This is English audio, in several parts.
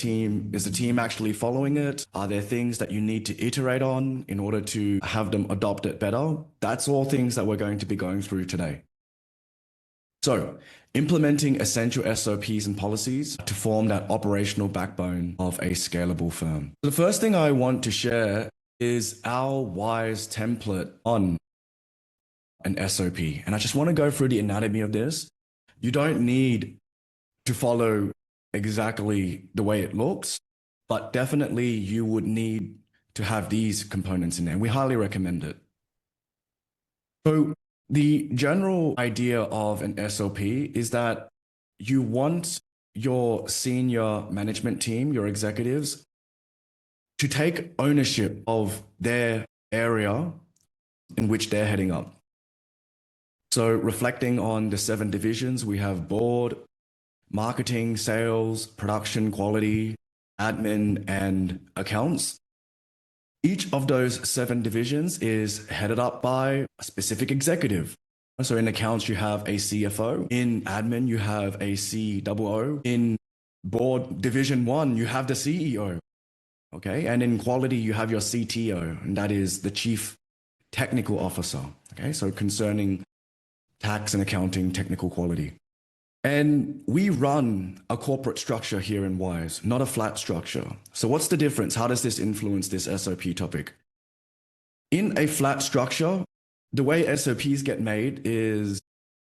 Is the team actually following it? Are there things that you need to iterate on in order to have them adopt it better? That's all things that we're going to be going through today. So, implementing essential SOPs and policies to form that operational backbone of a scalable firm. The first thing I want to share is our Wize template on an SOP. And I just want to go through the anatomy of this. You don't need to follow exactly the way it looks, but definitely you would need to have these components in there. We highly recommend it. So the general idea of an SOP is that you want your senior management team, your executives, to take ownership of their area in which they're heading up. So reflecting on the 7 divisions, we have board, marketing, sales, production, quality, admin, and accounts. Each of those 7 divisions is headed up by a specific executive. So in accounts, you have a CFO. In admin, you have a COO. In board division 1, you have the CEO. Okay. And in quality, you have your CTO, and that is the chief technical officer. Okay. So concerning tax and accounting, technical quality. And we run a corporate structure here in Wize, not a flat structure. So what's the difference? How does this influence this SOP topic? In a flat structure, the way SOPs get made is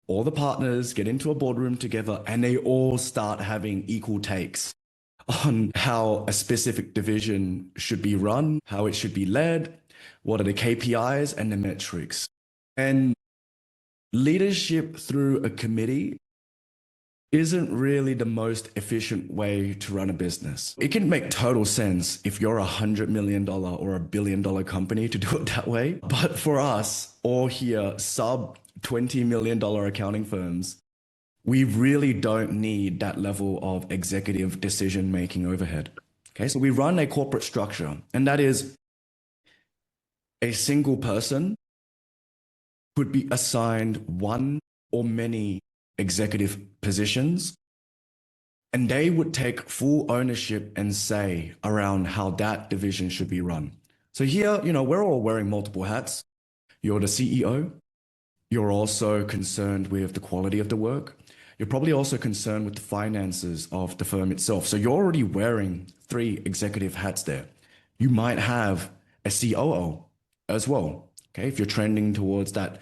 all the partners get into a boardroom together and they all start having equal takes on how a specific division should be run, how it should be led, what are the KPIs and the metrics. And leadership through a committee isn't really the most efficient way to run a business. It can make total sense if you're $100 million or $1 billion company to do it that way. But for us, or here, sub $20 million accounting firms, we really don't need that level of executive decision-making overhead. Okay, so we run a corporate structure, and that is a single person could be assigned one or many executive positions, and they would take full ownership and say around how that division should be run. So here, we're all wearing multiple hats. You're the CEO. You're also concerned with the quality of the work. You're probably also concerned with the finances of the firm itself. So you're already wearing 3 executive hats there. You might have a COO as well. Okay, if you're trending towards that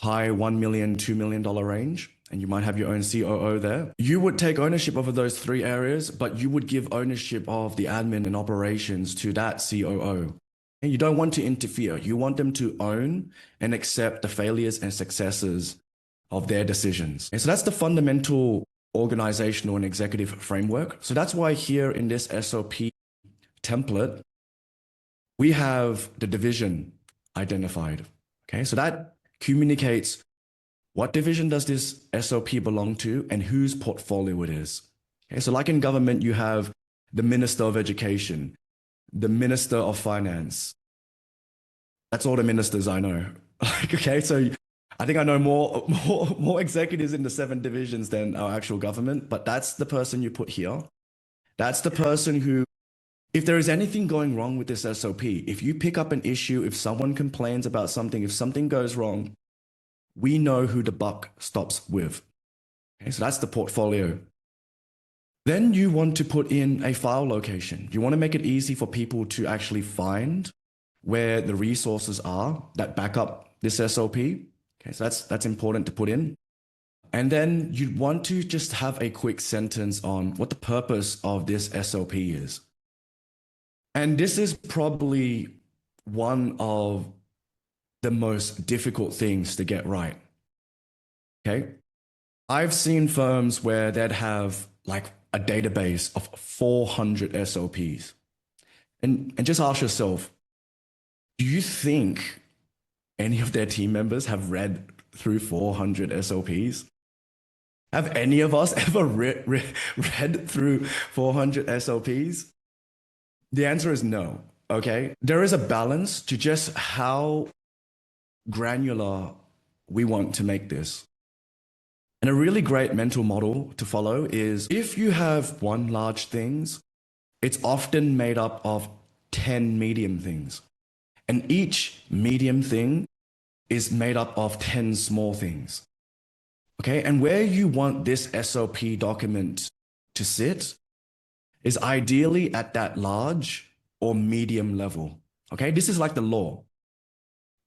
high $1 million, $2 million range, and you might have your own COO there. You would take ownership over those 3 areas, but you would give ownership of the admin and operations to that COO. And you don't want to interfere. You want them to own and accept the failures and successes of their decisions. And so that's the fundamental organizational and executive framework. So that's why here in this SOP template, we have the division identified. Okay, so that communicates what division does this SOP belong to and whose portfolio it is. Okay, so like in government, you have the Minister of Education, the Minister of Finance. That's all the ministers I know. Okay, so I think I know more executives in the 7 divisions than our actual government, but that's the person you put here. That's the person who, if there is anything going wrong with this SOP, if you pick up an issue, if someone complains about something, if something goes wrong, we know who the buck stops with. Okay, so that's the portfolio. Then you want to put in a file location. You want to make it easy for people to actually find where the resources are that back up this SOP. Okay, so that's important to put in. And then you want to just have a quick sentence on what the purpose of this SOP is. And this is probably one of the most difficult things to get right. Okay. I've seen firms where they'd have like a database of 400 SOPs. And just ask yourself, do you think any of their team members have read through 400 SOPs? Have any of us ever read through 400 SOPs? The answer is no. Okay. There is a balance to just how granular we want to make this. And a really great mental model to follow is if you have one large things, it's often made up of 10 medium things. And each medium thing is made up of 10 small things. Okay. And where you want this SOP document to sit is ideally at that large or medium level. Okay. This is like the law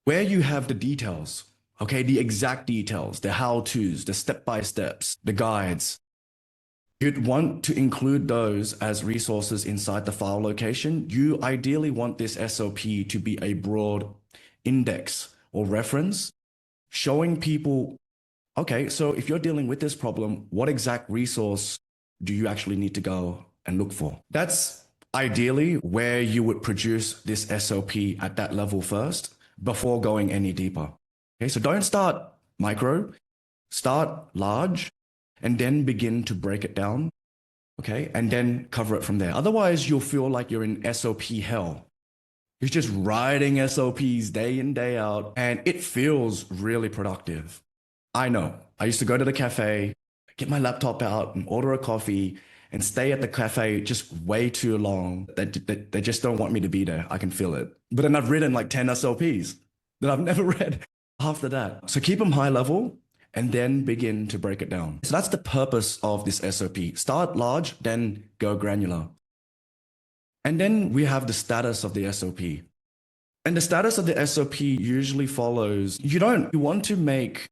where you have the details. Okay. The exact details, the how-tos, the step-by-steps, the guides. You'd want to include those as resources inside the file location. You ideally want this SOP to be a broad index or reference showing people, okay, so if you're dealing with this problem, what exact resource do you actually need to go and look for? That's ideally where you would produce this SOP at that level first before going any deeper. Okay, so don't start micro, start large, and then begin to break it down, okay? And then cover it from there. Otherwise, you'll feel like you're in SOP hell. You're just writing SOPs day in, day out, and it feels really productive. I know. I used to go to the cafe, get my laptop out and order a coffee and stay at the cafe just way too long. They just don't want me to be there. I can feel it. But then I've written like 10 SOPs that I've never read after that. So keep them high level and then begin to break it down. So that's the purpose of this SOP. Start large, then go granular. And then we have the status of the SOP. And the status of the SOP usually follows, you want to make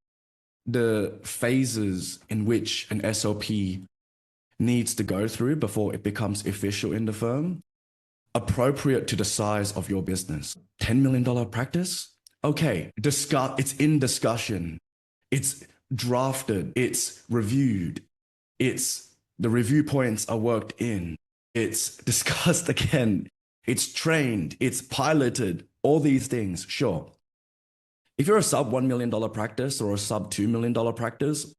the phases in which an SOP needs to go through before it becomes official in the firm appropriate to the size of your business. $10 million practice? Okay, it's in discussion. It's drafted, it's reviewed, the review points are worked in, it's discussed again, it's trained, it's piloted, all these things, sure. If you're a sub $1 million practice or a sub $2 million practice,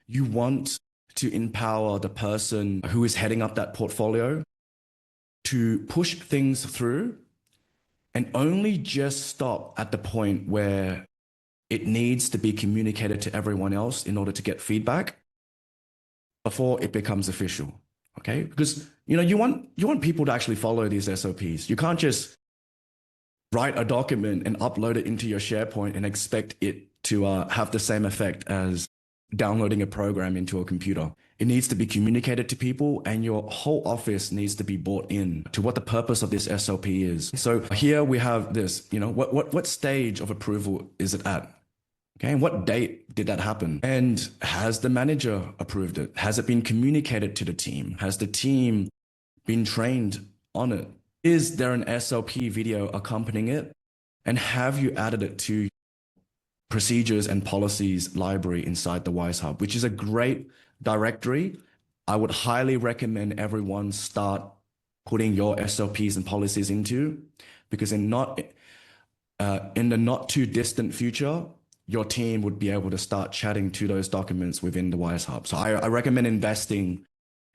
you want to empower the person who is heading up that portfolio to push things through and only just stop at the point where it needs to be communicated to everyone else in order to get feedback before it becomes official. Okay? Because you want people to actually follow these SOPs. You can't just write a document and upload it into your SharePoint and expect it to have the same effect as downloading a program into a computer. It needs to be communicated to people, and your whole office needs to be bought in to what the purpose of this SOP is. So here we have this, what stage of approval is it at? Okay, and what date did that happen? And has the manager approved it? Has it been communicated to the team? Has the team been trained on it? Is there an SOP video accompanying it? And have you added it to procedures and policies library inside the Wize Hub, which is a great directory. I would highly recommend everyone start putting your SOPs and policies into, because in the not too distant future, your team would be able to start chatting to those documents within the Wize Hub. So I recommend investing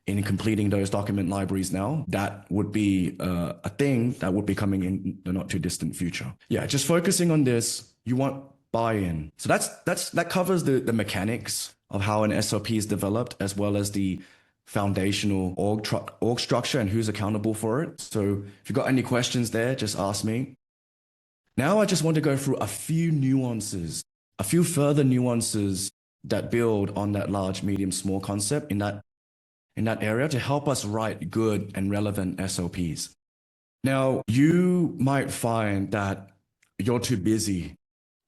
in completing those document libraries now. That would be a thing that would be coming in the not too distant future. Yeah, just focusing on this, you want buy-in. So that covers the mechanics of how an SOP is developed, as well as the foundational org structure and who's accountable for it. So if you've got any questions there, just ask me. Now I just want to go through a few further nuances that build on that large, medium, small concept in that area to help us write good and relevant SOPs. Now, you might find that you're too busy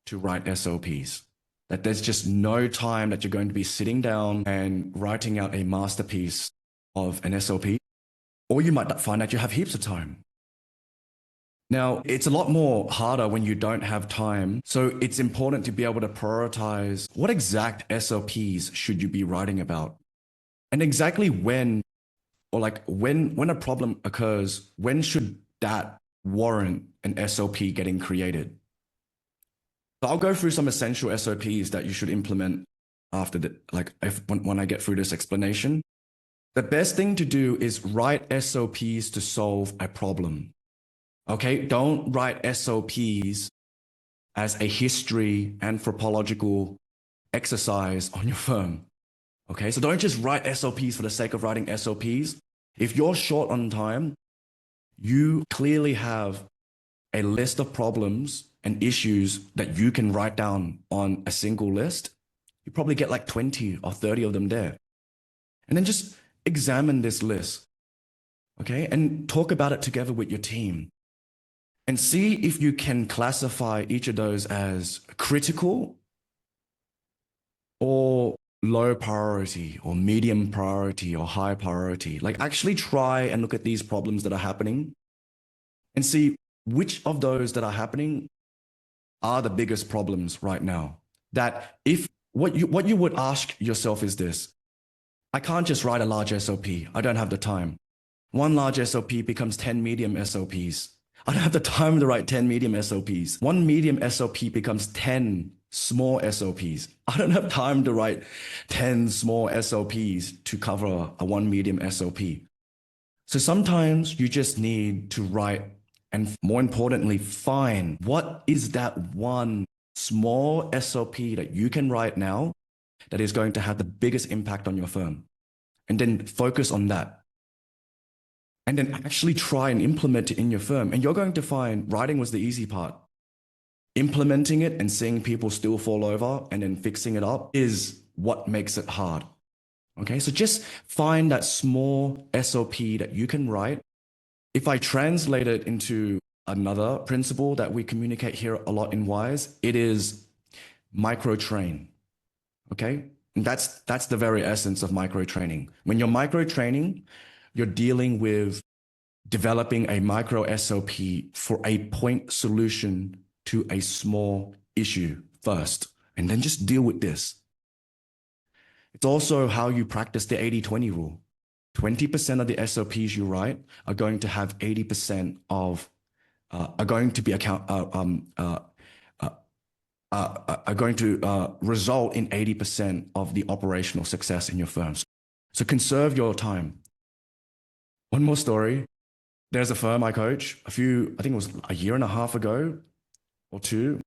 to write SOPs, that there's just no time that you're going to be sitting down and writing out a masterpiece of an SOP, or you might find that you have heaps of time. Now, it's a lot more harder when you don't have time. So it's important to be able to prioritize what exact SOPs should you be writing about, and exactly when, or like when a problem occurs, when should that warrant an SOP getting created. So I'll go through some essential SOPs that you should implement after when I get through this explanation. The best thing to do is write SOPs to solve a problem. Okay, don't write SOPs as a history anthropological exercise on your firm. Okay, so don't just write SOPs for the sake of writing SOPs. If you're short on time, you clearly have a list of problems and issues that you can write down on a single list, you probably get like 20 or 30 of them there. And then just examine this list, okay? And talk about it together with your team and see if you can classify each of those as critical or low priority or medium priority or high priority. Like actually try and look at these problems that are happening and see which of those that are happening are the biggest problems right now. That if what you would ask yourself is this: I can't just write a large SOP. I don't have the time. One large SOP becomes 10 medium SOPs. I don't have the time to write 10 medium SOPs. One medium SOP becomes 10 small SOPs. I don't have time to write 10 small SOPs to cover a one medium SOP. So sometimes you just need to write, and more importantly, find what is that one small SOP that you can write now that is going to have the biggest impact on your firm. And then focus on that. And then actually try and implement it in your firm. And you're going to find writing was the easy part. Implementing it and seeing people still fall over and then fixing it up is what makes it hard. Okay, so just find that small SOP that you can write. If I translate it into another principle that we communicate here a lot in Wize, it is micro train. Okay, and that's the very essence of micro training. When you're micro training, you're dealing with developing a micro SOP for a point solution to a small issue first, and then just deal with this. It's also how you practice the 80-20 rule. 20% of the SOPs you write are going to have 80% of, are going to result in 80% of the operational success in your firms. So conserve your time. One more story. There's a firm I coach I think it was a year and a half ago or two.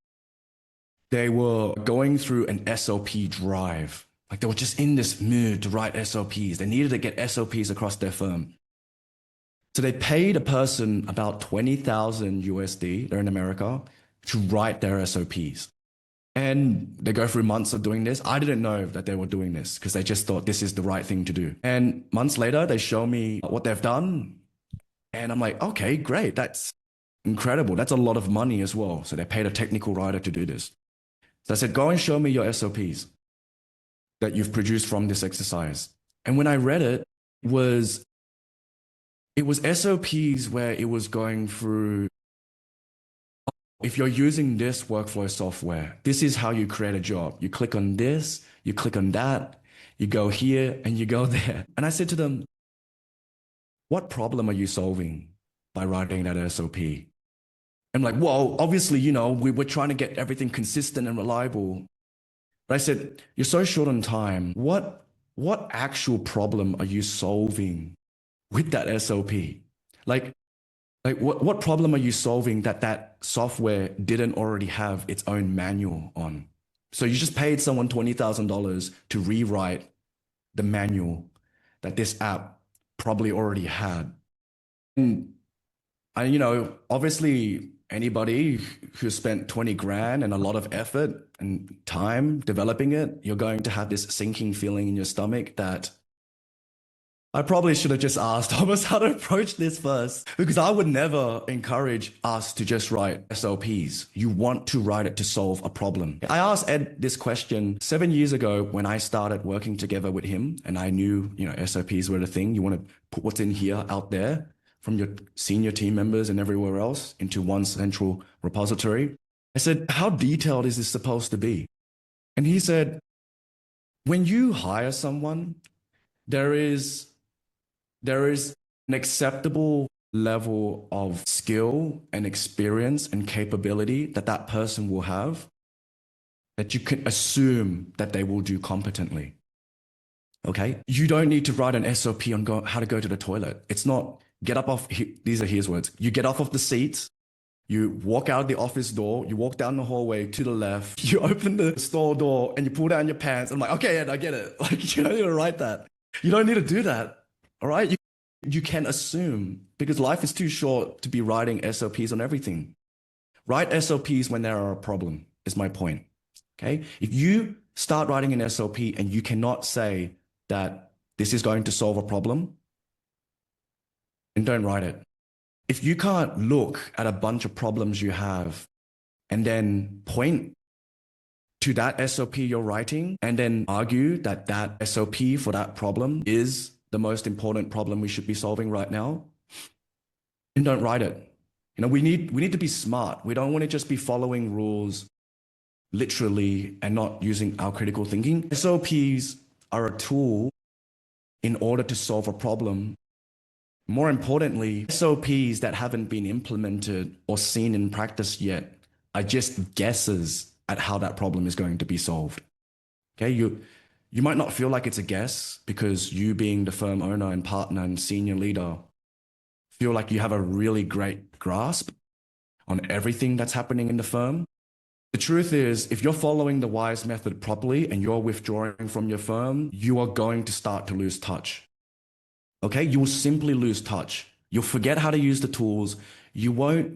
They were going through an SOP drive. Like they were just in this mood to write SOPs. They needed to get SOPs across their firm. So they paid a person about 20,000 USD, they're in America, to write their SOPs. And they go through months of doing this. I didn't know that they were doing this because they just thought this is the right thing to do. And months later, they show me what they've done. And I'm like, okay, great. That's incredible. That's a lot of money as well. So they paid a technical writer to do this. So I said, go and show me your SOPs that you've produced from this exercise. And when I read it, it was SOPs where it was going through, if you're using this workflow software, this is how you create a job. You click on this, you click on that, you go here and you go there. And I said to them, what problem are you solving by writing that SOP? I'm like, well, obviously, we were trying to get everything consistent and reliable. But I said, you're so short on time. What actual problem are you solving with that SOP? Like what problem are you solving that software didn't already have its own manual on? So you just paid someone $20,000 to rewrite the manual that this app probably already had. And obviously anybody who spent 20 grand and a lot of effort and time developing it, you're going to have this sinking feeling in your stomach that I probably should have just asked Thomas how to approach this first, because I would never encourage us to just write SOPs. You want to write it to solve a problem. I asked Ed this question 7 years ago when I started working together with him, and I knew, SOPs were the thing. You want to put what's in here out there from your senior team members and everywhere else into one central repository. I said, how detailed is this supposed to be? And he said, when you hire someone, there is an acceptable level of skill and experience and capability that person will have that you can assume that they will do competently. Okay? You don't need to write an SOP on how to go to the toilet. It's not get up off, these are his words. You get off of the seat, you walk out the office door, you walk down the hallway to the left, you open the store door and you pull down your pants. I'm like, okay, Ed, I get it. Like, you don't need to write that. You don't need to do that. All right? You can assume because life is too short to be writing SOPs on everything. Write SOPs when there are a problem, is my point. Okay. If you start writing an SOP and you cannot say that this is going to solve a problem, then don't write it. If you can't look at a bunch of problems you have and then point to that SOP you're writing and then argue that that SOP for that problem is the most important problem we should be solving right now, then don't write it. We need to be smart. We don't want to just be following rules literally and not using our critical thinking. SOPs are a tool in order to solve a problem. More importantly, SOPs that haven't been implemented or seen in practice yet are just guesses at how that problem is going to be solved. Okay, you might not feel like it's a guess because you being the firm owner and partner and senior leader feel like you have a really great grasp on everything that's happening in the firm. The truth is, if you're following the Wize method properly and you're withdrawing from your firm, you are going to start to lose touch. Okay, you will simply lose touch. You'll forget how to use the tools. You won't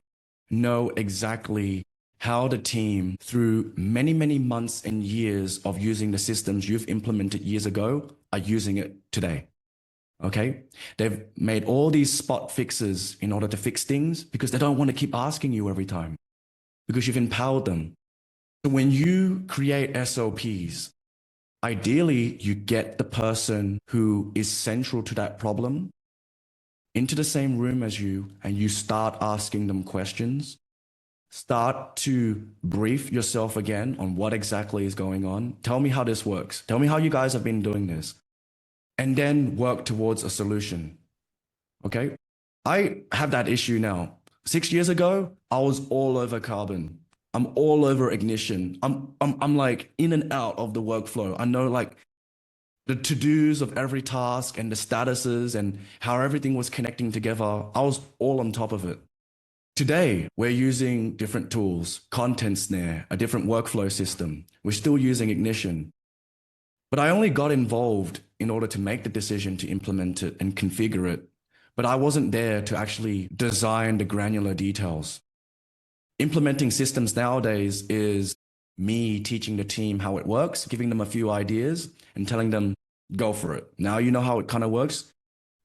know exactly how the team, through many, many months and years of using the systems you've implemented years ago, are using it today. Okay, they've made all these spot fixes in order to fix things because they don't want to keep asking you every time because you've empowered them. So when you create SOPs, ideally you get the person who is central to that problem into the same room as you and you start asking them questions. Start to brief yourself again on what exactly is going on. Tell me how this works. Tell me how you guys have been doing this. And then work towards a solution. Okay? I have that issue now. 6 years ago, I was all over carbon. I'm all over ignition. I'm like in and out of the workflow. I know like the to-dos of every task and the statuses and how everything was connecting together. I was all on top of it. Today, we're using different tools, content snare, a different workflow system. We're still using ignition. But I only got involved in order to make the decision to implement it and configure it. But I wasn't there to actually design the granular details. Implementing systems nowadays is me teaching the team how it works, giving them a few ideas and telling them, go for it. Now you know how it kind of works.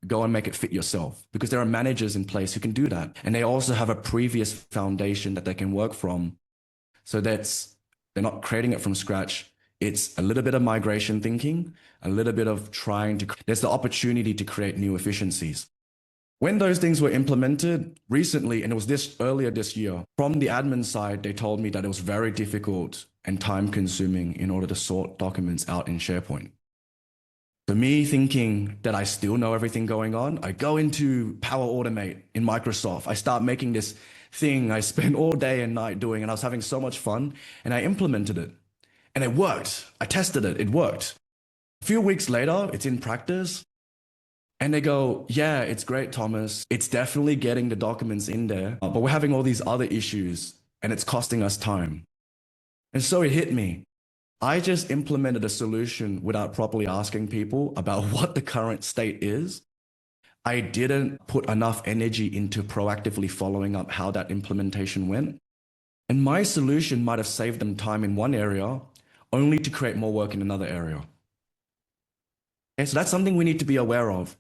Go and make it fit yourself because there are managers in place who can do that. And they also have a previous foundation that they can work from. So they're not creating it from scratch. It's a little bit of migration thinking, a little bit of there's the opportunity to create new efficiencies. When those things were implemented recently, and it was earlier this year, from the admin side, they told me that it was very difficult and time consuming in order to sort documents out in SharePoint. For me, thinking that I still know everything going on, I go into Power Automate in Microsoft. I start making this thing I spend all day and night doing, and I was having so much fun, and I implemented it. And it worked. I tested it. It worked. A few weeks later, it's in practice. And they go, yeah, it's great, Thomas. It's definitely getting the documents in there, but we're having all these other issues and it's costing us time. And so it hit me. I just implemented a solution without properly asking people about what the current state is. I didn't put enough energy into proactively following up how that implementation went. And my solution might have saved them time in one area, only to create more work in another area. And so that's something we need to be aware of.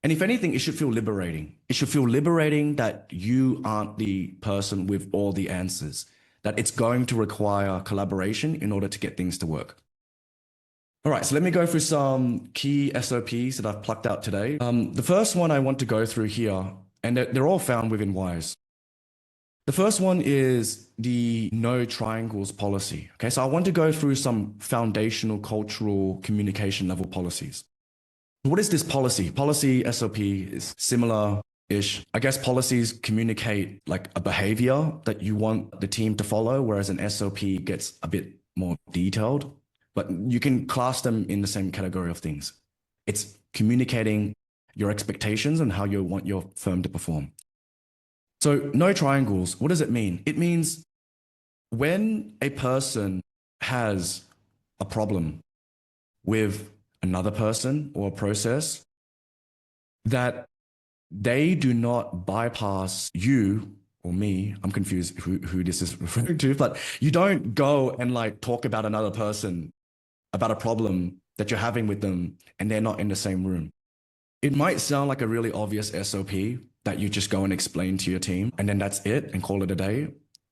And if anything, it should feel liberating. It should feel liberating that you aren't the person with all the answers, that it's going to require collaboration in order to get things to work. All right, so let me go through some key SOPs that I've plucked out today. The first one I want to go through here, and they're all found within Wize. The first one is the no triangles policy. Okay, so I want to go through some foundational cultural communication level policies. What is this policy? Policy SOP is similar-ish. I guess policies communicate like a behavior that you want the team to follow, whereas an SOP gets a bit more detailed, but you can class them in the same category of things. It's communicating your expectations and how you want your firm to perform. So no triangles, what does it mean? It means when a person has a problem with another person or a process, that they do not bypass you or me. I'm confused who this is referring to, but you don't go and like talk about another person, about a problem that you're having with them, and they're not in the same room. It might sound like a really obvious SOP that you just go and explain to your team and then that's it and call it a day.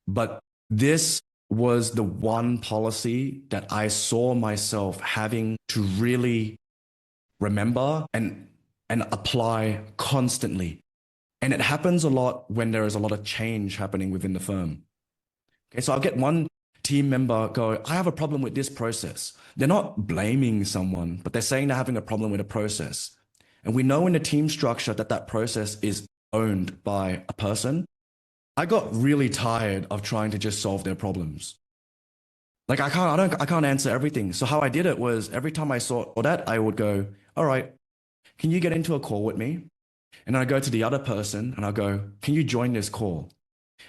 But this was the one policy that I saw myself having to really remember and apply constantly. And it happens a lot when there is a lot of change happening within the firm. Okay, so I'll get one team member go, I have a problem with this process. They're not blaming someone, but they're saying they're having a problem with a process. And we know in the team structure that that process is owned by a person. I got really tired of trying to just solve their problems. Like I can't answer everything. So how I did it was every time I saw that, I would go, all right, can you get into a call with me? And I go to the other person and I'll go, can you join this call?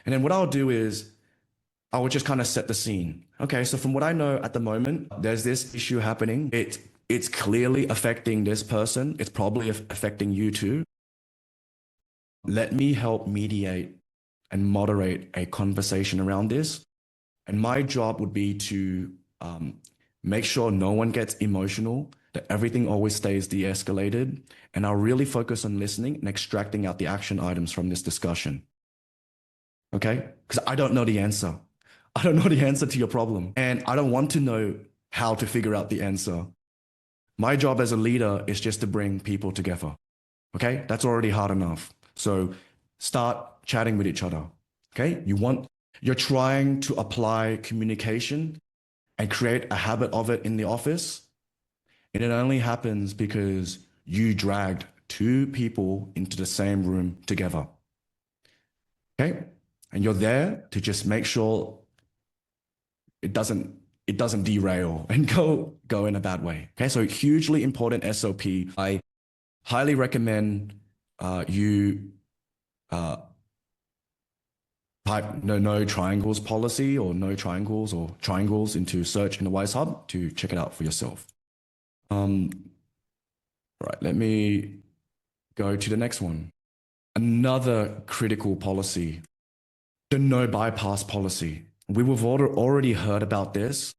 And then what I'll do is I will just kind of set the scene. Okay, so from what I know at the moment, there's this issue happening. It's clearly affecting this person. It's probably affecting you too. Let me help mediate and moderate a conversation around this. And my job would be to make sure no one gets emotional, that everything always stays de-escalated. And I'll really focus on listening and extracting out the action items from this discussion. Okay? Because I don't know the answer. I don't know the answer to your problem. And I don't want to know how to figure out the answer. My job as a leader is just to bring people together. Okay? That's already hard enough. So start chatting with each other. Okay? You're trying to apply communication and create a habit of it in the office. And it only happens because you dragged two people into the same room together. Okay? And you're there to just make sure it doesn't derail and go in a bad way. Okay, so hugely important SOP. I highly recommend you type no triangles policy or no triangles or triangles into search in the Wize Hub to check it out for yourself. Right, let me go to the next one. Another critical policy, the no bypass policy. We've already heard about this,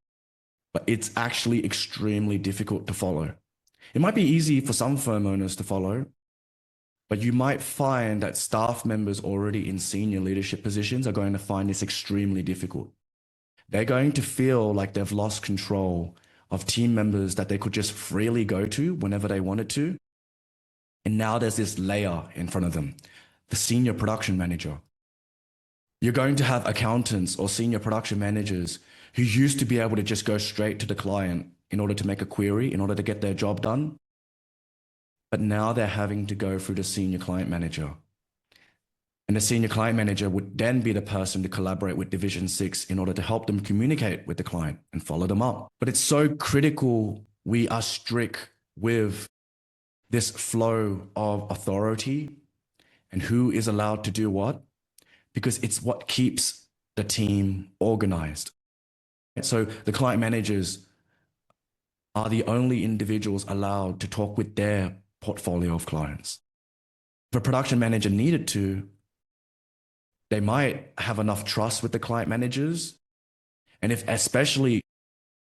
but it's actually extremely difficult to follow. It might be easy for some firm owners to follow, but you might find that staff members already in senior leadership positions are going to find this extremely difficult. They're going to feel like they've lost control of team members that they could just freely go to whenever they wanted to. And now there's this layer in front of them, the senior production manager. You're going to have accountants or senior production managers who used to be able to just go straight to the client in order to make a query, in order to get their job done. But now they're having to go through the senior client manager. And the senior client manager would then be the person to collaborate with Division 6 in order to help them communicate with the client and follow them up. But it's so critical we are strict with this flow of authority and who is allowed to do what, because it's what keeps the team organized. And so the client managers are the only individuals allowed to talk with their portfolio of clients. If a production manager needed to, they might have enough trust with the client managers. And if especially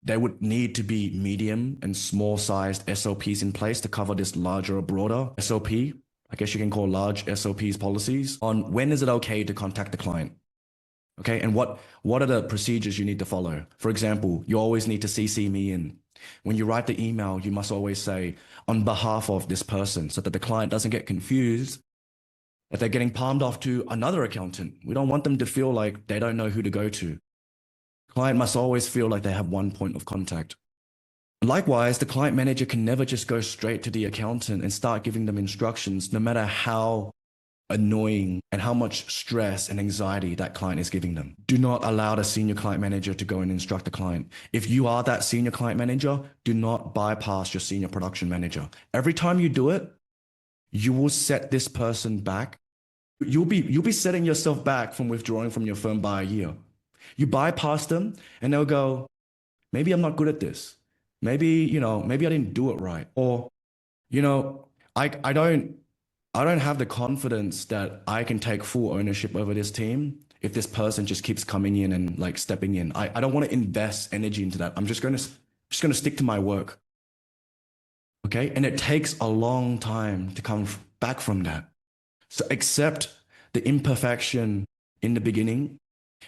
there would need to be medium and small sized SOPs in place to cover this larger or broader SOP. I guess you can call large SOPs policies on when is it okay to contact the client. Okay, and what are the procedures you need to follow? For example, you always need to CC me in. When you write the email, you must always say, on behalf of this person, so that the client doesn't get confused that they're getting palmed off to another accountant. We don't want them to feel like they don't know who to go to. Client must always feel like they have one point of contact. Likewise, the client manager can never just go straight to the accountant and start giving them instructions, no matter how annoying and how much stress and anxiety that client is giving them. Do not allow the senior client manager to go and instruct the client. If you are that senior client manager, do not bypass your senior production manager. Every time you do it, you will set this person back. You'll be setting yourself back from withdrawing from your firm by a year. You bypass them and they'll go, maybe I'm not good at this. Maybe I didn't do it right. Or, I don't I don't have the confidence that I can take full ownership over this team if this person just keeps coming in and like stepping in. I don't want to invest energy into that. I'm just going to stick to my work. Okay. And it takes a long time to come back from that. So accept the imperfection in the beginning.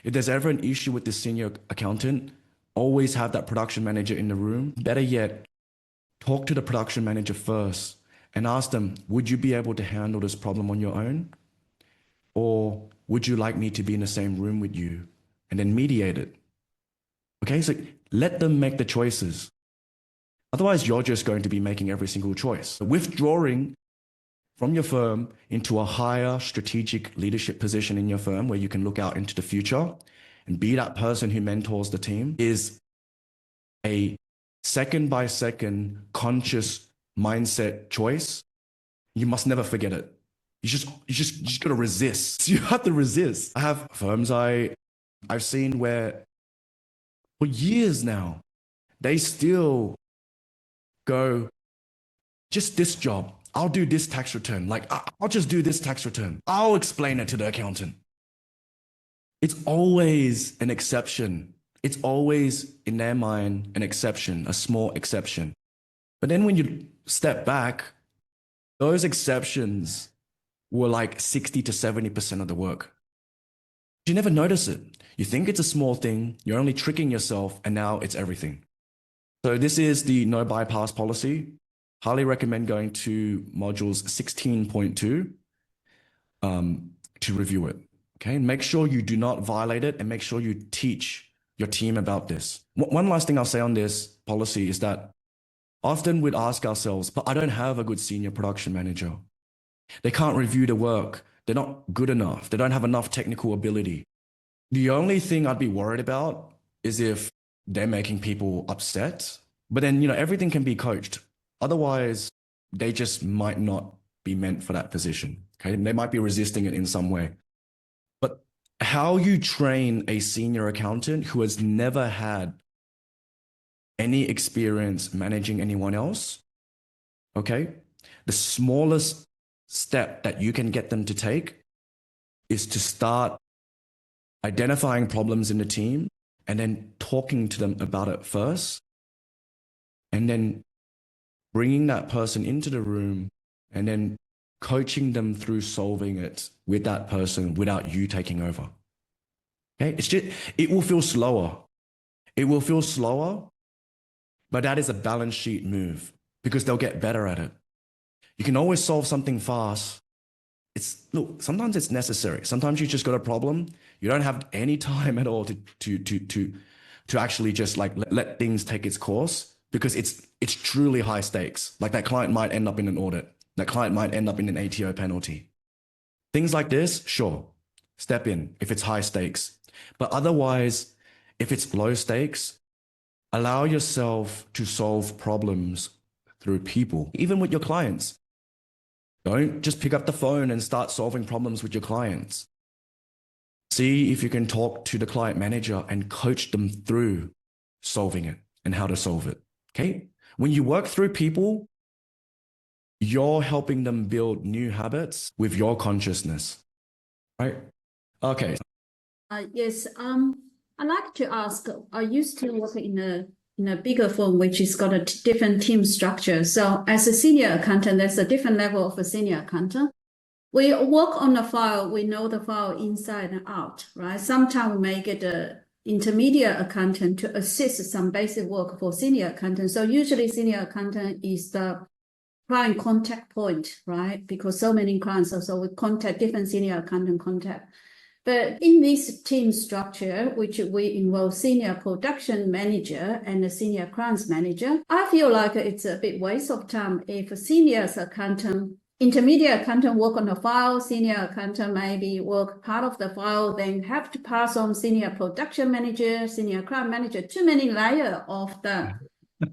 If there's ever an issue with the senior accountant, always have that production manager in the room. Better yet, talk to the production manager first and ask them, would you be able to handle this problem on your own? Or would you like me to be in the same room with you? And then mediate it. Okay, so let them make the choices. Otherwise, you're just going to be making every single choice. Withdrawing from your firm into a higher strategic leadership position in your firm where you can look out into the future and be that person who mentors the team is a second by second conscious mindset choice. You must never forget it. You just gotta resist. You have to resist. I have firms I've seen where for years now, they still go, just this job. I'll do this tax return. Like, I'll just do this tax return. I'll explain it to the accountant. It's always an exception. It's always, in their mind, an exception, a small exception. But then when you step back, those exceptions were like 60 to 70% of the work. You never notice it. You think it's a small thing, you're only tricking yourself, and now it's everything. So this is the no bypass policy. Highly recommend going to modules 16.2 to review it. Okay, make sure you do not violate it and make sure you teach your team about this. One last thing I'll say on this policy is that often we'd ask ourselves, but I don't have a good senior production manager. They can't review the work. They're not good enough. They don't have enough technical ability. The only thing I'd be worried about is if they're making people upset. But then, everything can be coached. Otherwise, they just might not be meant for that position. Okay, they might be resisting it in some way. But how you train a senior accountant who has never had any experience managing anyone else, okay, the smallest step that you can get them to take is to start identifying problems in the team and then talking to them about it first, and then bringing that person into the room and then coaching them through solving it with that person without you taking over. Okay, it will feel slower. It will feel slower, but that is a balance sheet move because they'll get better at it. You can always solve something fast. Look, sometimes it's necessary. Sometimes you just got a problem. You don't have any time at all to actually just like let things take its course because it's truly high stakes. Like that client might end up in an audit. That client might end up in an ATO penalty. Things like this, sure, step in if it's high stakes. But otherwise, if it's low stakes, allow yourself to solve problems through people, even with your clients. Don't just pick up the phone and start solving problems with your clients. See if you can talk to the client manager and coach them through solving it and how to solve it. Okay? When you work through people, you're helping them build new habits with your consciousness, right? Okay. Yes. I'd like to ask, I used to work in a bigger firm, which has got a different team structure. So as a senior accountant, there's a different level of a senior accountant. We work on the file, we know the file inside and out, right? Sometimes we may get an intermediate accountant to assist some basic work for senior accountant. So usually senior accountant is the client contact point, right? Because so many clients, so we contact different senior accountant contact. But in this team structure, which we involve senior production manager and a senior clients manager, I feel like it's a bit waste of time if a senior accountant, intermediate accountant work on the file, senior accountant maybe work part of the file, then have to pass on senior production manager, senior client manager, too many layers of the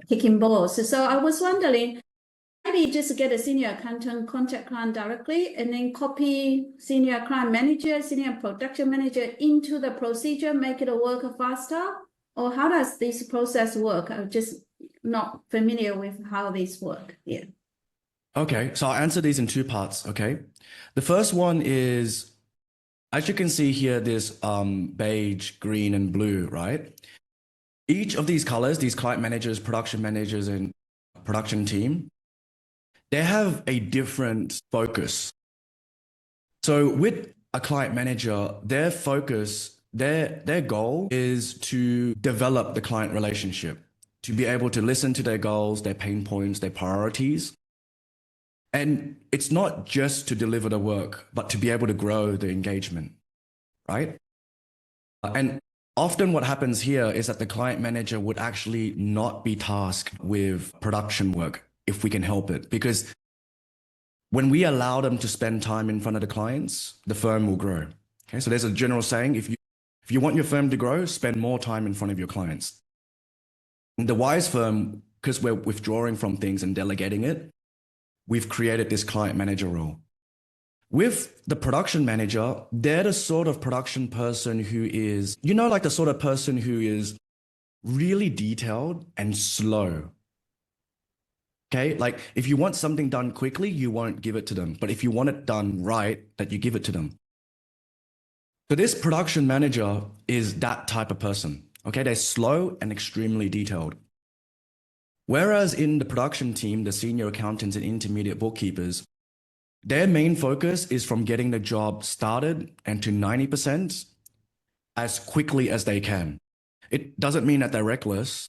kicking balls. So I was wondering, maybe just get a senior accountant contact client directly and then copy senior client manager, senior production manager into the procedure, make it work faster? Or how does this process work? I'm just not familiar with how this works. Yeah. Okay, so I'll answer these in two parts, okay? The first one is, as you can see here, there's beige, green, and blue, right? Each of these colors, these client managers, and production team, they have a different focus. So with a client manager, their focus, their goal is to develop the client relationship, to be able to listen to their goals, their pain points, their priorities. And it's not just to deliver the work, but to be able to grow the engagement, right? And often what happens here is that the client manager would actually not be tasked with production work if we can help it. Because when we allow them to spend time in front of the clients, the firm will grow. Okay, so there's a general saying, if you want your firm to grow, spend more time in front of your clients. In the Wize firm, because we're withdrawing from things and delegating it, we've created this client manager role. With the production manager, they're the sort of production person who is, like the sort of person who is really detailed and slow. Okay, like if you want something done quickly, you won't give it to them. But if you want it done right, that you give it to them. So this production manager is that type of person. Okay, they're slow and extremely detailed. Whereas in the production team, the senior accountants and intermediate bookkeepers, their main focus is from getting the job started and to 90% as quickly as they can. It doesn't mean that they're reckless,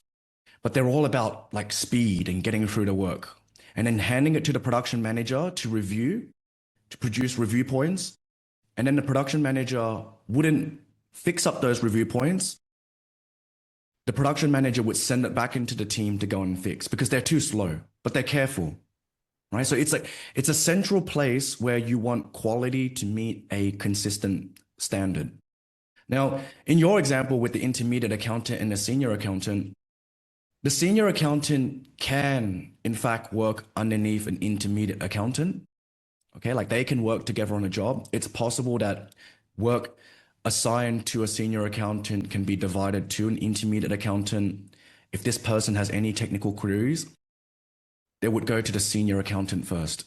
but they're all about like speed and getting through the work and then handing it to the production manager to review, to produce review points. And then the production manager wouldn't fix up those review points. The production manager would send it back into the team to go and fix because they're too slow, but they're careful, right? So it's a central place where you want quality to meet a consistent standard. Now, in your example with the intermediate accountant and the senior accountant can, in fact, work underneath an intermediate accountant. Okay, like they can work together on a job. It's possible that work assigned to a senior accountant can be divided to an intermediate accountant. If this person has any technical queries, they would go to the senior accountant first.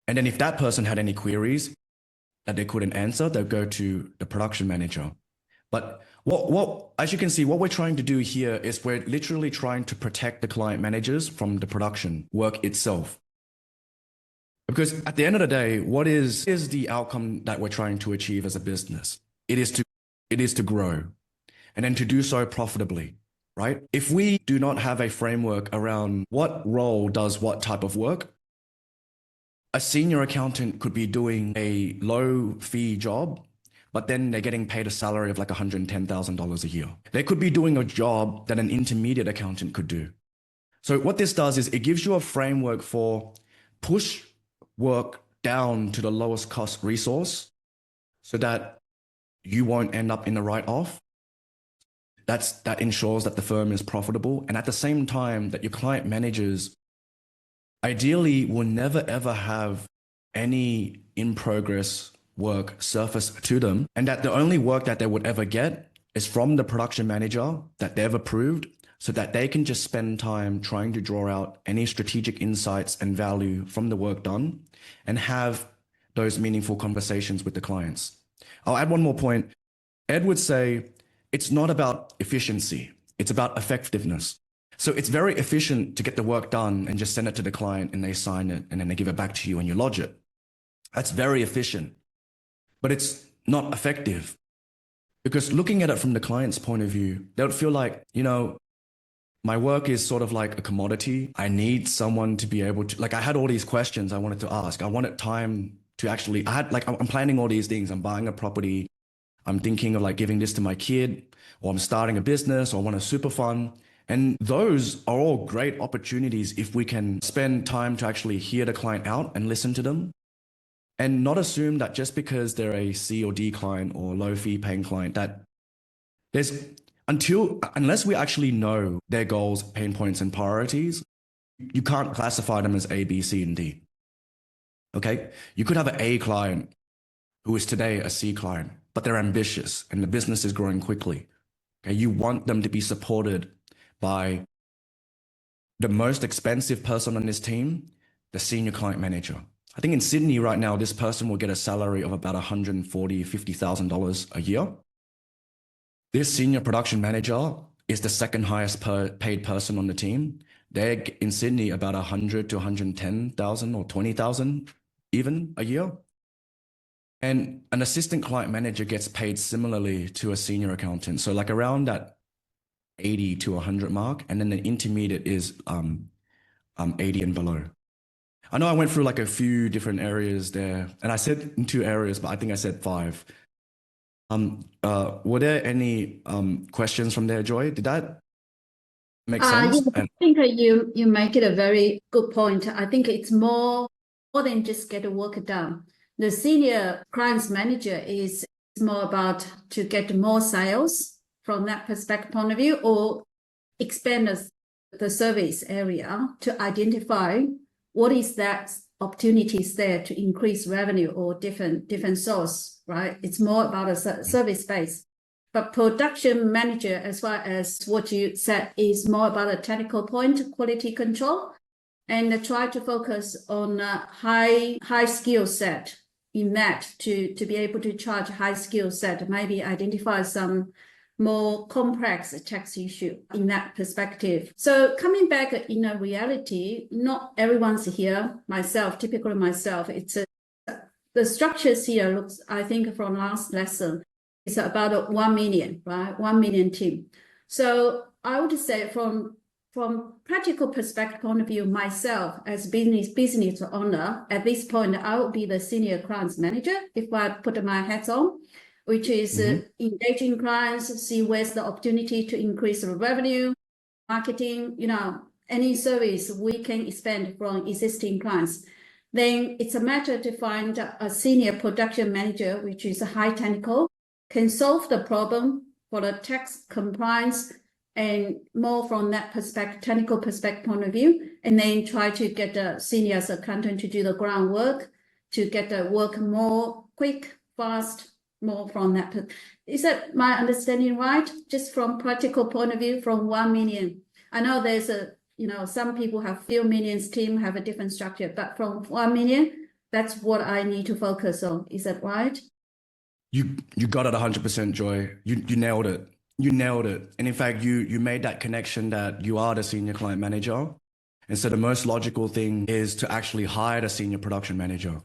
And then if that person had any queries that they couldn't answer, they'll go to the production manager. But what, as you can see, what we're trying to do here is we're literally trying to protect the client managers from the production work itself. Because at the end of the day, what is the outcome that we're trying to achieve as a business? It is to grow and then to do so profitably, right? If we do not have a framework around what role does what type of work, a senior accountant could be doing a low fee job, but then they're getting paid a salary of like $110,000 a year. They could be doing a job that an intermediate accountant could do. So what this does is it gives you a framework for push work down to the lowest cost resource so that you won't end up in the write-off. That ensures that the firm is profitable. And at the same time that your client managers ideally will never ever have any in-progress work surface to them, and that the only work that they would ever get is from the production manager that they've approved, so that they can just spend time trying to draw out any strategic insights and value from the work done and have those meaningful conversations with the clients. I'll add one more point. Ed would say it's not about efficiency, it's about effectiveness. So it's very efficient to get the work done and just send it to the client and they sign it and then they give it back to you and you lodge it. That's very efficient, but it's not effective. Because looking at it from the client's point of view, they would feel like, my work is sort of like a commodity. I need someone to be able to, like, I had all these questions I wanted to ask. I wanted time to actually, I'm planning all these things. I'm buying a property. I'm thinking of like giving this to my kid, or I'm starting a business, or I want a super fund. And those are all great opportunities if we can spend time to actually hear the client out and listen to them, and not assume that just because they're a C or D client or low fee paying client, that unless we actually know their goals, pain points, and priorities, you can't classify them as A, B, C, and D. Okay? You could have an A client who is today a C client, but they're ambitious and the business is growing quickly. Okay? You want them to be supported by the most expensive person on this team the senior client manager. I think in Sydney right now, this person will get a salary of about $140,000, $50,000 a year. This senior production manager is the second highest paid person on the team. They're in Sydney about 100 to 110,000 or 20,000 even a year. And an assistant client manager gets paid similarly to a senior accountant. So like around that 80 to 100 mark. And then the intermediate is 80 and below. I know I went through like a few different areas there, and I said in 2 areas, but I think I said 5. Were there any questions from there, Joy? Did that make sense? Yeah, I think you make it a very good point. I think it's more than just get the work done. The senior clients manager is more about to get more sales from that perspective point of view, or expand the service area to identify what is that opportunities there to increase revenue or different source, right? It's more about a service base. But production manager, as far as what you said, is more about a technical point, quality control, and try to focus on a high skill set in that to be able to charge high skill set, maybe identify some more complex tax issue in that perspective. So coming back in a reality, not everyone's here, typically myself, the structures here looks, I think from last lesson, it's about 1 million, right? 1 million team. So I would say from practical perspective point of view, myself as business owner, at this point, I would be the senior clients manager if I put my hats on, which is engaging clients, see where's the opportunity to increase the revenue, marketing, any service we can expand from existing clients. Then it's a matter to find a senior production manager, which is a high technical, can solve the problem for the tax compliance and more from that perspective, technical perspective point of view, and then try to get the senior accountant to do the groundwork to get the work more quick, fast, more from that. Is that my understanding right? Just from practical point of view, from 1 million. I know there's some people have few millions team have a different structure, but from 1 million, that's what I need to focus on. Is that right? You got it 100%, Joy. You nailed it. You nailed it. And in fact, you made that connection that you are the senior client manager. And so the most logical thing is to actually hire a senior production manager.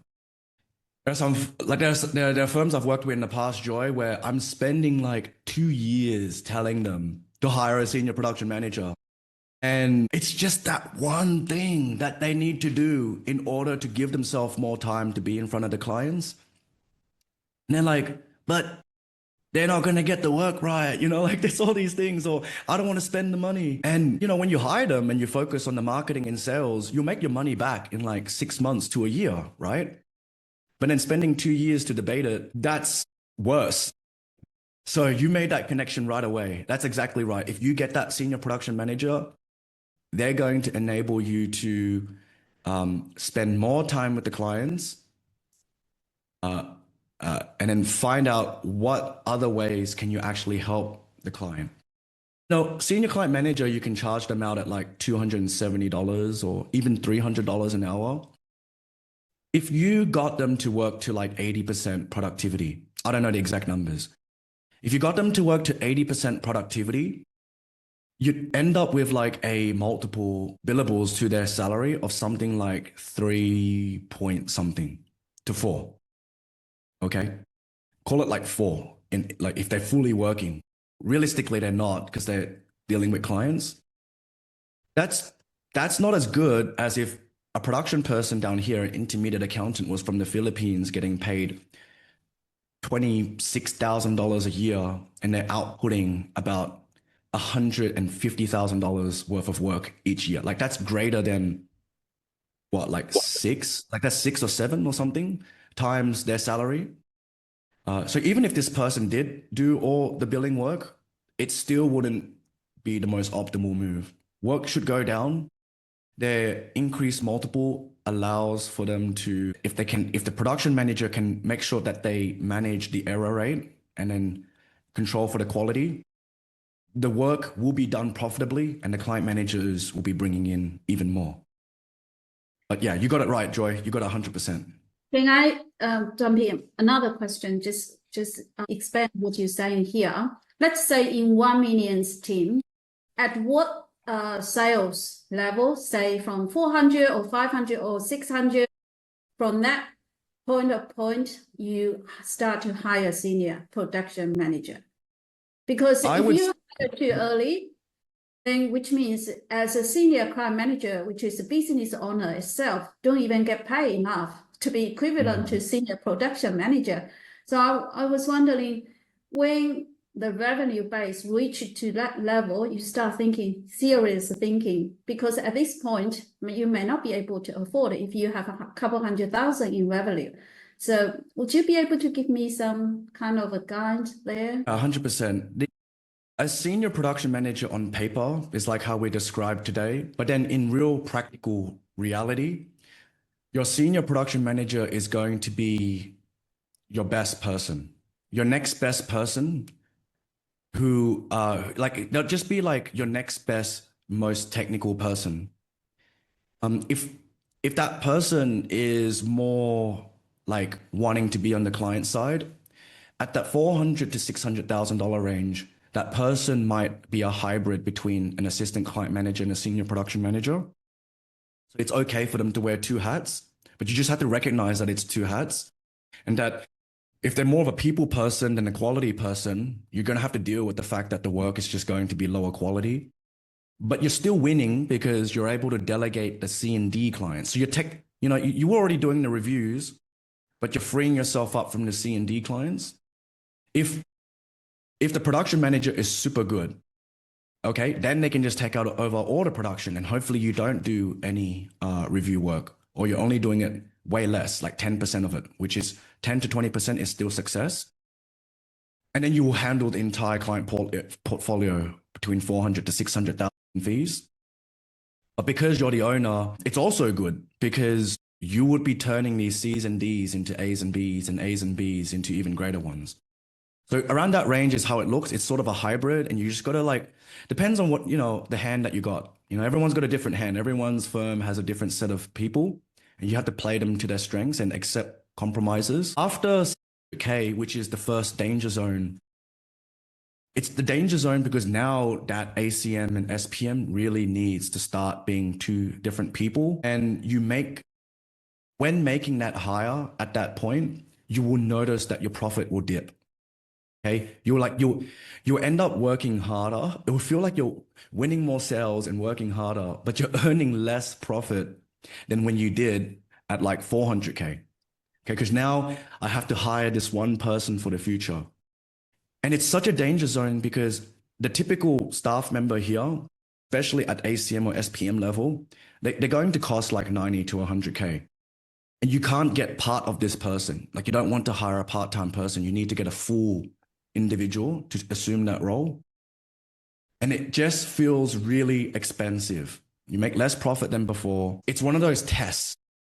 There are firms I've worked with in the past, Joy, where I'm spending like 2 years telling them to hire a senior production manager. And it's just that one thing that they need to do in order to give themselves more time to be in front of the clients. And they're like, but they're not going to get the work right. Like there's all these things, or I don't want to spend the money. And, when you hire them and you focus on the marketing and sales, you'll make your money back in like 6 months to a year, right? But then spending 2 years to debate it, that's worse. So you made that connection right away. That's exactly right. If you get that senior production manager, they're going to enable you to spend more time with the clients and then find out what other ways can you actually help the client. Senior client manager, you can charge them out at like $270 or even $300 an hour. If you got them to work to like 80% productivity, I don't know the exact numbers. If you got them to work to 80% productivity, you'd end up with like a multiple billables to their salary of something like 3 point something to 4. Okay. Call it like 4 like if they're fully working. Realistically, they're not because they're dealing with clients. That's not as good as if a production person down here, an intermediate accountant, was from the Philippines getting paid $26,000 a year and they're outputting about $150,000 worth of work each year. Like that's greater than what, like 6? Like that's 6 or 7 or something times their salary. So even if this person did do all the billing work, it still wouldn't be the most optimal move. Work should go down. Their increased multiple allows for them to, if the production manager can make sure that they manage the error rate and then control for the quality, the work will be done profitably and the client managers will be bringing in even more. But yeah, you got it right, Joy. You got it 100%. Can I jump in? Another question, just expand what you're saying here. Let's say in 1 million's team, at what sales level, say from 400 or 500 or 600, from that point, you start to hire senior production manager. Because if you hire too early, then which means as a senior client manager, which is a business owner itself, don't even get paid enough to be equivalent to senior production manager. So I was wondering, when the revenue base reach to that level, you start serious thinking, because at this point, you may not be able to afford it if you have a couple 100,000 in revenue. So would you be able to give me some kind of a guide there? 100%. A senior production manager on paper is like how we described today, but then in real practical reality, your senior production manager is going to be your best person, your next best person who, they'll just be like your next best, most technical person. If that person is more like wanting to be on the client side, at that $400,000 to $600,000 range, that person might be a hybrid between an assistant client manager and a senior production manager. So it's okay for them to wear two hats, but you just have to recognize that it's two hats, and that if they're more of a people person than a quality person, you're going to have to deal with the fact that the work is just going to be lower quality. But you're still winning because you're able to delegate the C&D clients. So you were already doing the reviews, but you're freeing yourself up from the C&D clients. If the production manager is super good, okay, then they can just take out over all the production, and hopefully you don't do any review work, or you're only doing it way less, like 10% of it, which is 10 to 20% is still success. And then you will handle the entire client portfolio between 400 to 600,000 fees. But because you're the owner, it's also good because you would be turning these C's and D's into A's and B's and A's and B's into even greater ones. So around that range is how it looks. It's sort of a hybrid, and you just got to depends on what, the hand that you got. Everyone's got a different hand. Everyone's firm has a different set of people, and you have to play them to their strengths and accept compromises. After K, which is the first danger zone, it's the danger zone because now that ACM and SPM really needs to start being two different people. And when making that hire at that point, you will notice that your profit will dip. Okay, you'll end up working harder. It will feel like you're winning more sales and working harder, but you're earning less profit than when you did at like 400K. Okay, because now I have to hire this one person for the future. And it's such a danger zone because the typical staff member here, especially at ACM or SPM level, they're going to cost like 90 to 100K. And you can't get part of this person. Like, you don't want to hire a part-time person. You need to get a full individual to assume that role. And it just feels really expensive. You make less profit than before. It's one of those tests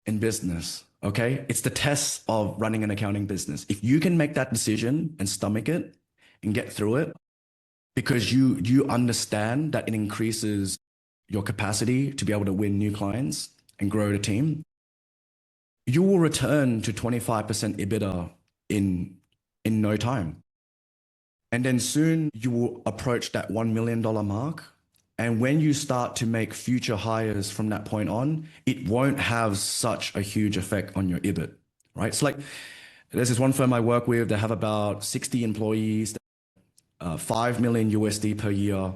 in business, okay? It's the test of running an accounting business. If you can make that decision and stomach it and get through it, because you understand that it increases your capacity to be able to win new clients and grow the team, you will return to 25% EBITDA in no time. And then soon you will approach that $1 million mark. And when you start to make future hires from that point on, it won't have such a huge effect on your EBIT, right? So like, there's this one firm I work with, they have about 60 employees, 5 million USD per year.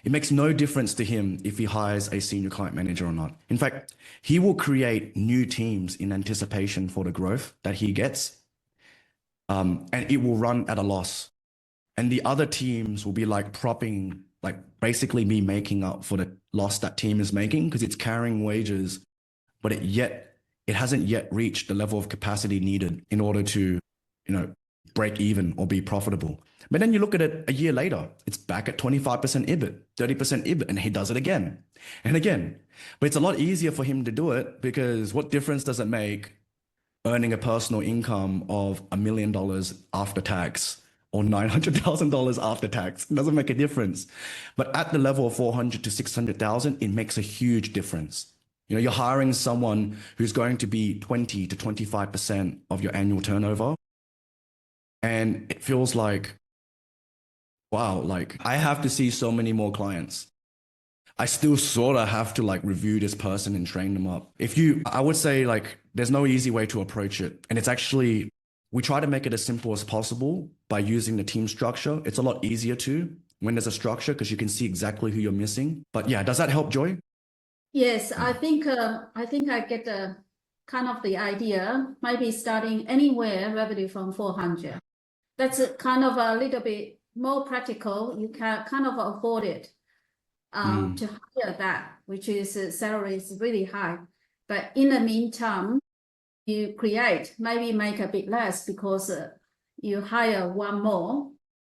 It makes no difference to him if he hires a senior client manager or not. In fact, he will create new teams in anticipation for the growth that he gets. And it will run at a loss. And the other teams will be like propping, like basically me making up for the loss that team is making because it's carrying wages, but it hasn't yet reached the level of capacity needed in order to, break even or be profitable. But then you look at it a year later, it's back at 25% EBIT, 30% EBIT, and he does it again and again. But it's a lot easier for him to do it because what difference does it make earning a personal income of $1 million after tax or $900,000 after tax? It doesn't make a difference. But at the level of 400 to 600,000, it makes a huge difference. You're hiring someone who's going to be 20 to 25% of your annual turnover. And it feels like, wow, like I have to see so many more clients. I still sort of have to like review this person and train them up. I would say like there's no easy way to approach it. And it's actually, we try to make it as simple as possible by using the team structure. It's a lot easier to when there's a structure because you can see exactly who you're missing. But yeah, does that help, Joy? Yes, I think I get the kind of the idea, maybe starting anywhere revenue from 400. That's kind of a little bit more practical. You can kind of afford it to hire that, which is salary is really high. But in the meantime, you maybe make a bit less because you hire one more,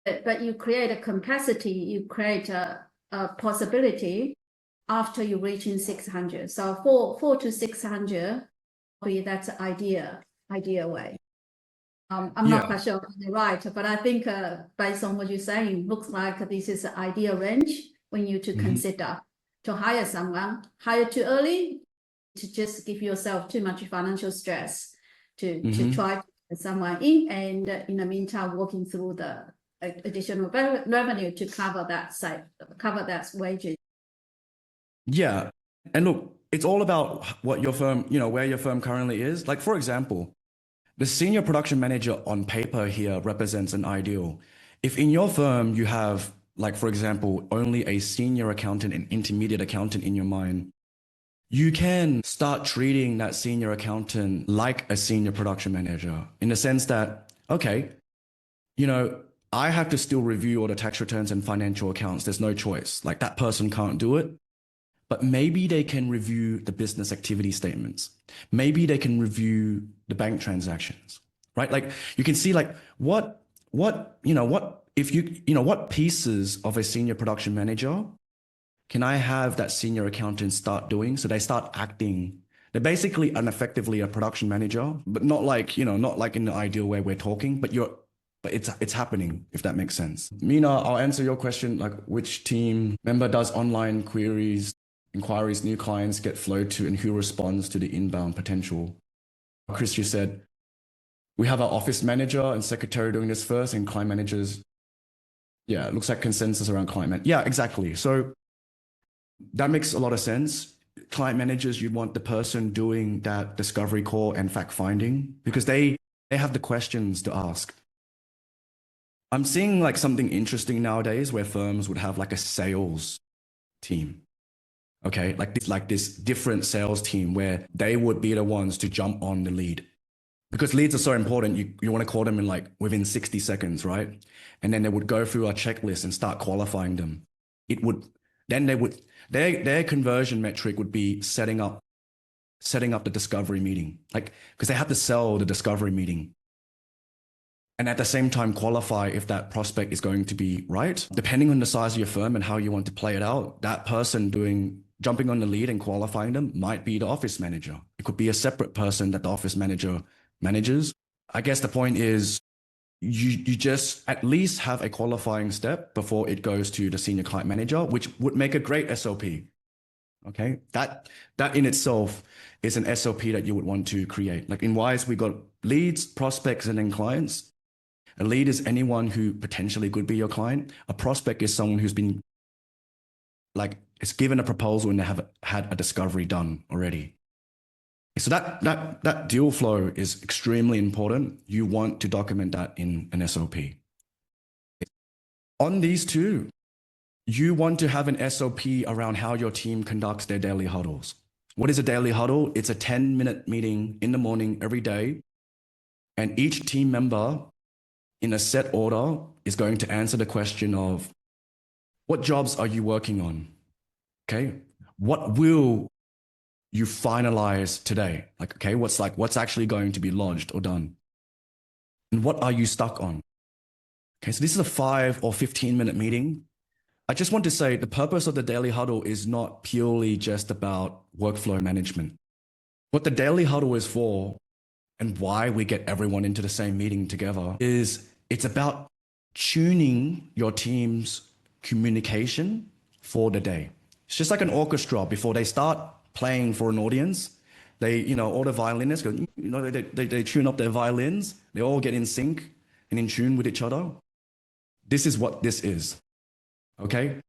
but you create a capacity, you create a possibility after you reach in 600. So 4 to 600, that's the ideal way. I'm not quite sure if you're right, but I think based on what you're saying, looks like this is the ideal range when you to consider to hire someone. Hire too early to just give yourself too much financial stress to try to get someone in, and in the meantime working through the additional revenue to cover that wages. Yeah. And look, it's all about what your firm, where your firm currently is. Like, for example, the senior production manager on paper here represents an ideal. If in your firm you have, like, for example, only a senior accountant and intermediate accountant in your mind, you can start treating that senior accountant like a senior production manager in the sense that, okay, I have to still review all the tax returns and financial accounts. There's no choice. Like that person can't do it. But maybe they can review the business activity statements. Maybe they can review the bank transactions, right? Like you can see like what pieces of a senior production manager can I have that senior accountant start doing? So they start acting. They're basically effectively a production manager, but not like in the ideal way we're talking, but it's happening, if that makes sense. Mina, I'll answer your question, like which team member does online inquiries new clients get flowed to, and who responds to the inbound potential. Chris, you said, we have our office manager and secretary doing this first, and client managers. Yeah, it looks like consensus around client yeah, exactly. So that makes a lot of sense. Client managers, you want the person doing that discovery call and fact finding because they have the questions to ask. I'm seeing like something interesting nowadays where firms would have like a sales team. Okay, like this different sales team where they would be the ones to jump on the lead because leads are so important. You want to call them in like within 60 seconds, right? And then they would go through our checklist and start qualifying them. Their conversion metric would be setting up the discovery meeting, like because they have to sell the discovery meeting. And at the same time, qualify if that prospect is going to be right. Depending on the size of your firm and how you want to play it out, that person jumping on the lead and qualifying them might be the office manager. It could be a separate person that the office manager manages. I guess the point is you just at least have a qualifying step before it goes to the senior client manager, which would make a great SOP. Okay, that in itself is an SOP that you would want to create. Like in Wize, we got leads, prospects, and then clients. A lead is anyone who potentially could be your client. A prospect is someone who's been it's given a proposal and they have had a discovery done already. So that deal flow is extremely important. You want to document that in an SOP. On these two, you want to have an SOP around how your team conducts their daily huddles. What is a daily huddle? It's a 10-minute meeting in the morning every day. And each team member in a set order is going to answer the question of what jobs are you working on? Okay. What will you finalize today? Like, okay, what's actually going to be lodged or done? And what are you stuck on? Okay. So this is a 5 or 15-minute meeting. I just want to say the purpose of the daily huddle is not purely just about workflow management. What the daily huddle is for and why we get everyone into the same meeting together is it's about tuning your team's communication for the day. It's just like an orchestra. Before they start playing for an audience. They, all the violinists go, they tune up their violins. They all get in sync and in tune with each other. This is what this is. Okay?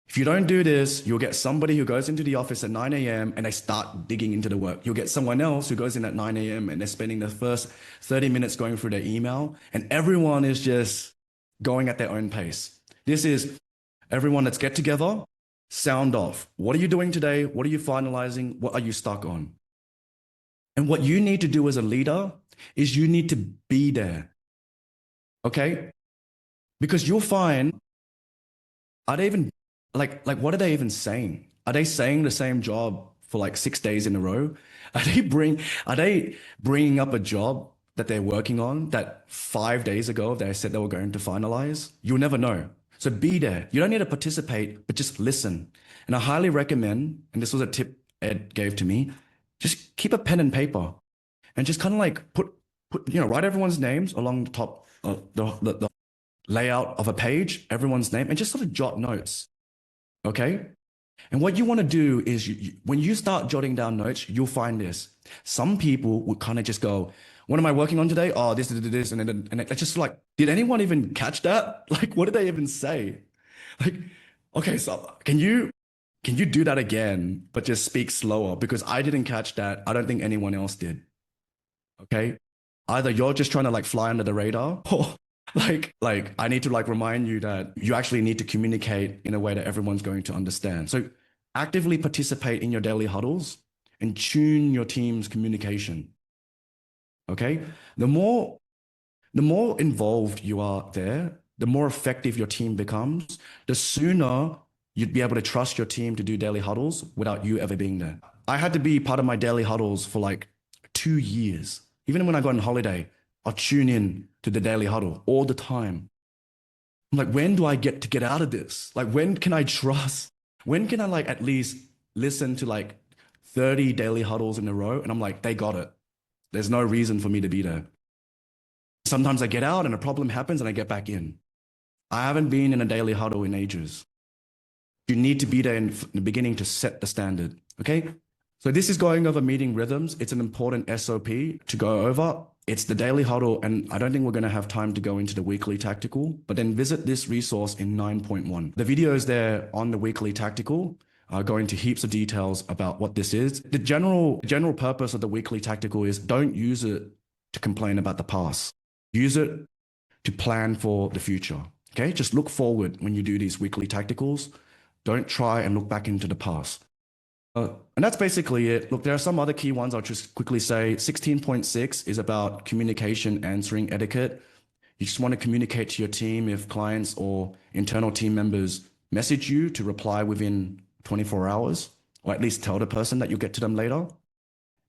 If you don't do this, you'll get somebody who goes into the office at 9 a.m. and they start digging into the work. You'll get someone else who goes in at 9 a.m. and they're spending the first 30 minutes going through their email, and everyone is just going at their own pace. This is everyone, let's get together, sound off. What are you doing today? What are you finalizing? What are you stuck on? And what you need to do as a leader is you need to be there. Okay? Because you'll find, are they even what are they even saying? Are they saying the same job for like 6 days in a row? Are they bringing up a job that they're working on that 5 days ago they said they were going to finalize? You'll never know. So be there. You don't need to participate, but just listen. And I highly recommend, and this was a tip Ed gave to me, just keep a pen and paper and just kind of like write everyone's names along the top of the layout of a page, everyone's name, and just sort of jot notes. Okay? And what you want to do is when you start jotting down notes, you'll find this. Some people would kind of just go, what am I working on today? Oh, this. And it's just like, did anyone even catch that? Like, what did they even say? Like, okay, so can you do that again, but just speak slower? Because I didn't catch that. I don't think anyone else did. Okay? Either you're just trying to like fly under the radar, or like I need to like remind you that you actually need to communicate in a way that everyone's going to understand. So actively participate in your daily huddles and tune your team's communication. Okay? The more involved you are there, the more effective your team becomes, the sooner you'd be able to trust your team to do daily huddles without you ever being there. I had to be part of my daily huddles for like 2 years. Even when I go on holiday, I'll tune in to the daily huddle all the time. I'm like, when do I get out of this? Like, when can I trust? When can I like at least listen to like 30 daily huddles in a row? And I'm like, they got it. There's no reason for me to be there. Sometimes I get out and a problem happens and I get back in. I haven't been in a daily huddle in ages. You need to be there in the beginning to set the standard, okay? So this is going over meeting rhythms. It's an important SOP to go over. It's the daily huddle, and I don't think we're going to have time to go into the weekly tactical, but then visit this resource in 9.1. The videos there on the weekly tactical are going into heaps of details about what this is. The general purpose of the weekly tactical is don't use it to complain about the past. Use it to plan for the future, okay? Just look forward when you do these weekly tacticals. Don't try and look back into the past. And that's basically it. Look, there are some other key ones I'll just quickly say. 16.6 is about communication answering etiquette. You just want to communicate to your team if clients or internal team members message you to reply within 24 hours, or at least tell the person that you'll get to them later.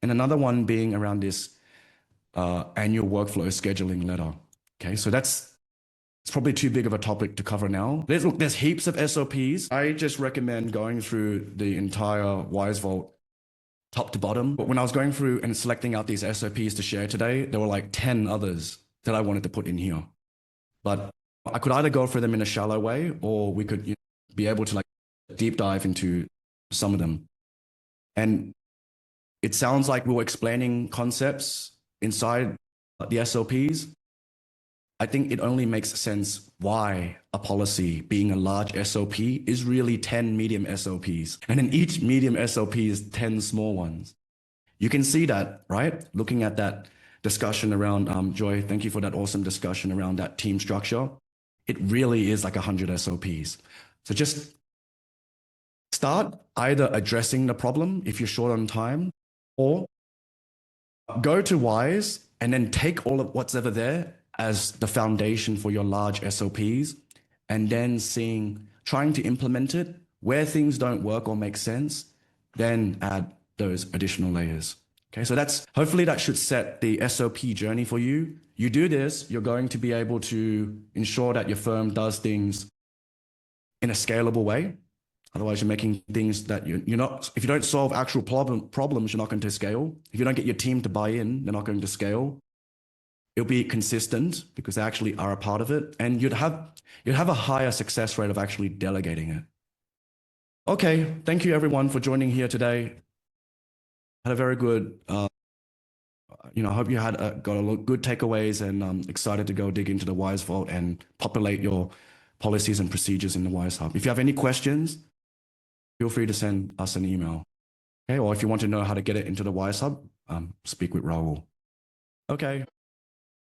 And another one being around this annual workflow scheduling letter. Okay, so it's probably too big of a topic to cover now. There's heaps of SOPs. I just recommend going through the entire Wize Vault top to bottom. But when I was going through and selecting out these SOPs to share today, there were like 10 others that I wanted to put in here. But I could either go through them in a shallow way, or we could be able to like deep dive into some of them. And it sounds like we were explaining concepts inside the SOPs. I think it only makes sense why a policy, being a large SOP, is really 10 medium SOPs. And in each medium SOP is 10 small ones. You can see that, right? Looking at that discussion around, Joy, thank you for that awesome discussion around that team structure. It really is like 100 SOPs. So just start either addressing the problem if you're short on time, or go to Wize and then take all of what's ever there as the foundation for your large SOPs, and then trying to implement it where things don't work or make sense, then add those additional layers. Okay, so hopefully that should set the SOP journey for you. You do this, you're going to be able to ensure that your firm does things in a scalable way. Otherwise, you're making things that you're not, if you don't solve actual problems, you're not going to scale. If you don't get your team to buy in, they're not going to scale. It'll be consistent because they actually are a part of it, and you'd have a higher success rate of actually delegating it. Okay, thank you everyone for joining here today. had a very good, I hope you had got a lot good takeaways and excited to go dig into the Wize Vault and populate your policies and procedures in the Wize Hub. If you have any questions, feel free to send us an email. Okay, or if you want to know how to get it into the Wize Hub, speak with Raul. Okay.